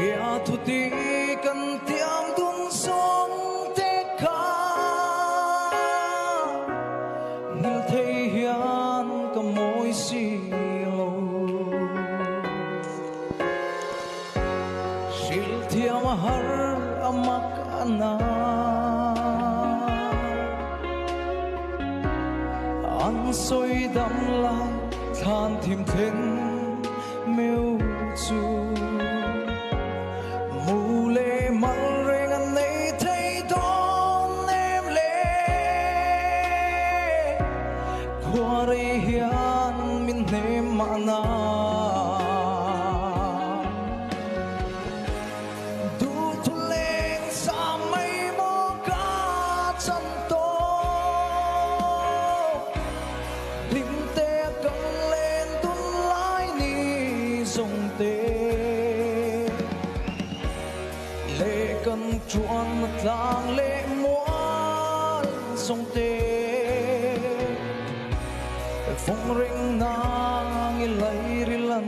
ya thu ti kan tiam dun song te kha ngil thei hian ka moi si lo shil thiam har amak ana an soi dam lai than thim theng meu chu mu le mal reng an nei thei don em le khua re hian min nem ma na du thu leng sa mai mo ka chan to lim te kan len dun lai ni song te lệ cần chuan tang lệ muan song te phong ring nang i lai ri lan